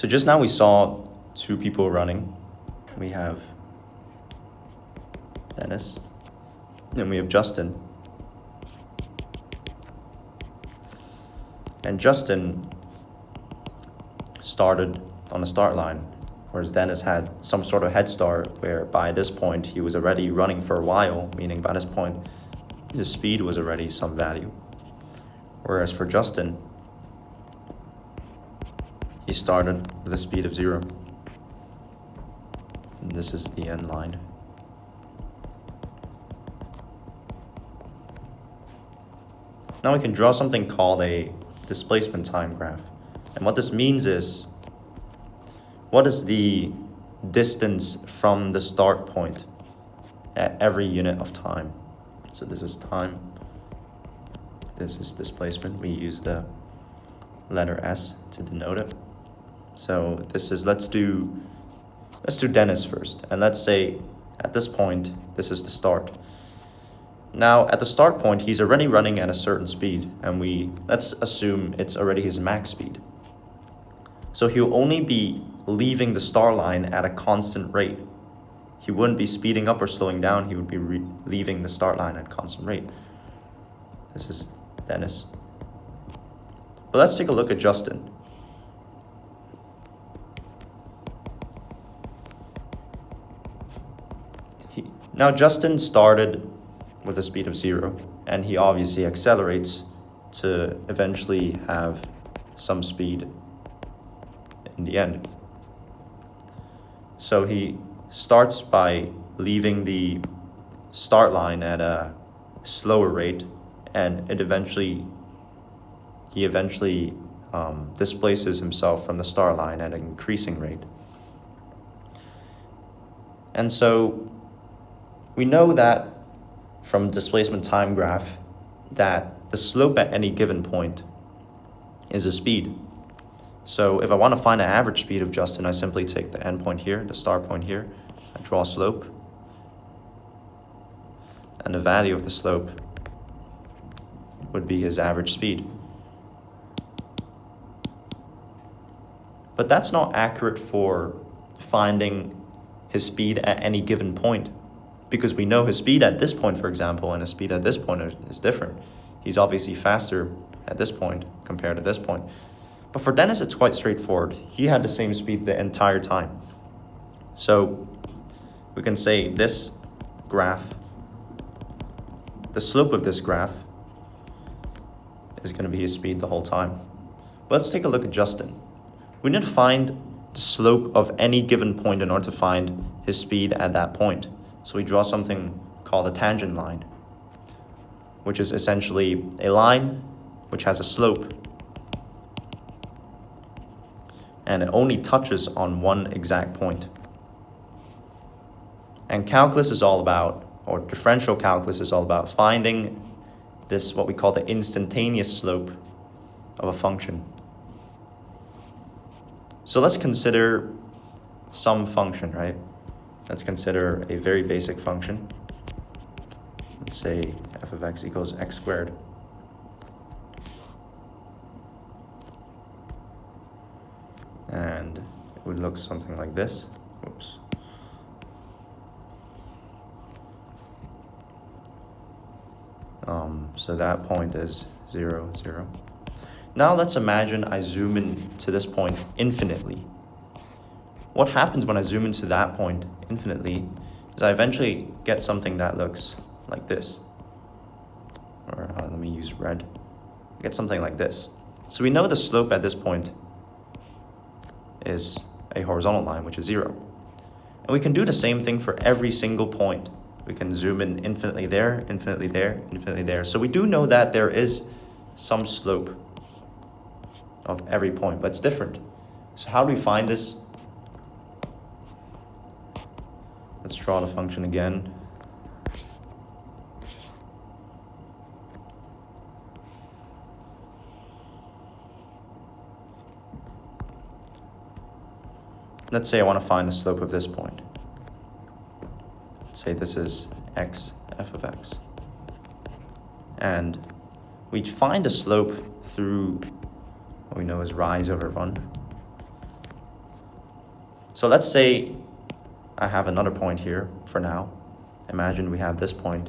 So just now we saw two people running. We have Dennis, and we have Justin. And Justin started on the start line, whereas Dennis had some sort of head start where by this point he was already running for a while, meaning by this point his speed was already some value. Whereas for Justin, he started with a speed of 0. And this is the end line. Now we can draw something called a displacement time graph. And what this means is, what is the distance from the start point at every unit of time? So this is time, this is displacement. We use the letter S to denote it. So this is, let's do Dennis first. And let's say at this point, this is the start. Now at the start point, he's already running at a certain speed, and let's assume it's already his max speed. So he'll only be leaving the start line at a constant rate. He wouldn't be speeding up or slowing down. He would be leaving the start line at a constant rate. This is Dennis. But let's take a look at Justin. Now Justin started with a speed of 0, and he obviously accelerates to eventually have some speed in the end. So he starts by leaving the start line at a slower rate, and he eventually displaces himself from the start line at an increasing rate. And so we know that from displacement time graph that the slope at any given point is a speed. So if I want to find an average speed of Justin, I simply take the end point here, the start point here, I draw a slope, and the value of the slope would be his average speed. But that's not accurate for finding his speed at any given point, because we know his speed at this point, for example, and his speed at this point is different. He's obviously faster at this point compared to this point. But for Dennis, it's quite straightforward. He had the same speed the entire time. So we can say this graph, the slope of this graph is going to be his speed the whole time. Let's take a look at Justin. We need to find the slope of any given point in order to find his speed at that point. So we draw something called a tangent line, which is essentially a line which has a slope, and it only touches on one exact point. And calculus is all about, or differential calculus is all about finding this, what we call the instantaneous slope of a function. So let's consider some function, right? Let's consider a very basic function. Let's say f of x equals x squared. And it would look something like this. Whoops. So that point is 0, 0. Now let's imagine I zoom in to this point infinitely. What happens when I zoom into that point infinitely is I eventually get something that looks like this. Or let me use red. Get something like this. So we know the slope at this point is a horizontal line, which is 0. And we can do the same thing for every single point. We can zoom in infinitely there, infinitely there, infinitely there. So we do know that there is some slope of every point, but it's different. So how do we find this? Let's draw the function again. Let's say I want to find the slope of this point. Let's say this is x, f of x. And we find a slope through what we know as rise over run. So let's say I have another point here for now. Imagine we have this point,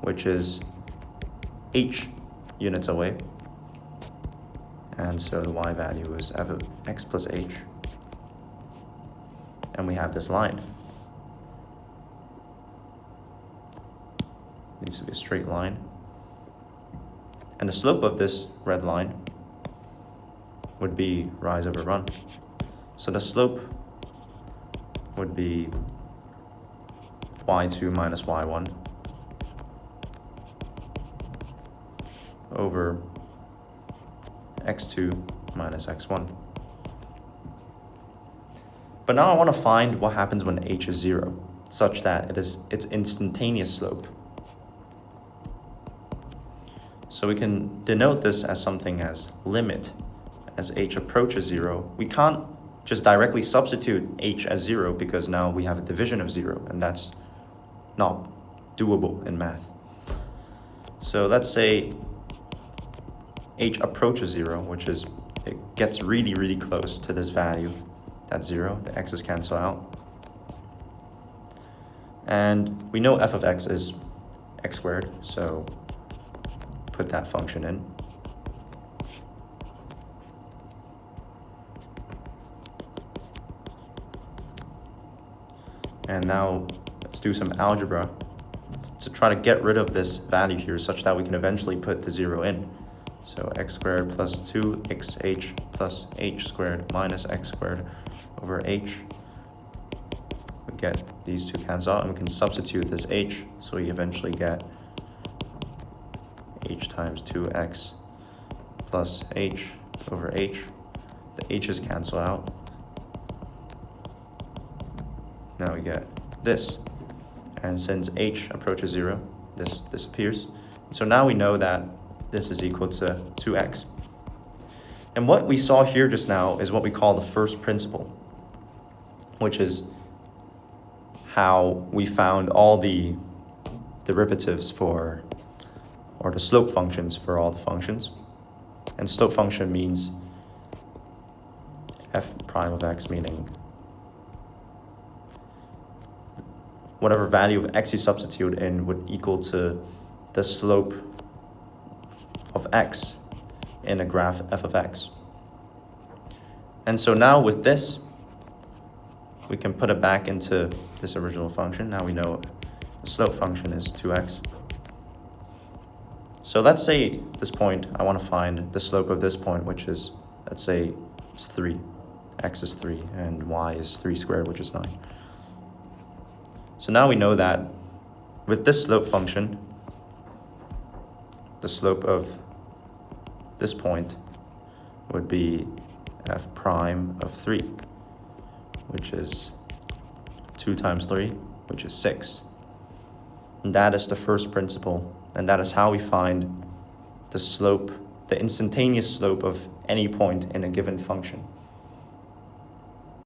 which is h units away. And so the y value is f of x plus h. And we have this line. Needs to be a straight line. And the slope of this red line would be rise over run. So the slope would be y2 minus y1 over x2 minus x1. But now I want to find what happens when h is 0, such that its instantaneous slope. So we can denote this as something as limit as h approaches 0. We can't just directly substitute h as 0 because now we have a division of 0, and that's not doable in math. So let's say h approaches 0, which is, it gets really, really close to this value. That's 0, the x's cancel out. And we know f of x is x squared, so put that function in. And now let's do some algebra to try to get rid of this value here such that we can eventually put the 0 in. So x squared plus 2xh plus h squared minus x squared over h. We get these two cancel out, and we can substitute this h, so we eventually get h times 2x plus h over h. The h's cancel out. Now we get this. And since h approaches 0, this disappears. So now we know that this is equal to 2x. And what we saw here just now is what we call the first principle, which is how we found all the derivatives for, or the slope functions for all the functions. And slope function means f prime of x, meaning whatever value of x you substitute in would equal to the slope of x in a graph f of x. And so now with this, we can put it back into this original function. Now we know the slope function is 2x. So let's say this point, I want to find the slope of this point, which is, let's say it's 3. X is 3, and y is 3 squared, which is 9. So now we know that with this slope function, the slope of this point would be f prime of 3, which is 2 times 3, which is 6. And that is the first principle, and that is how we find the slope, the instantaneous slope of any point in a given function.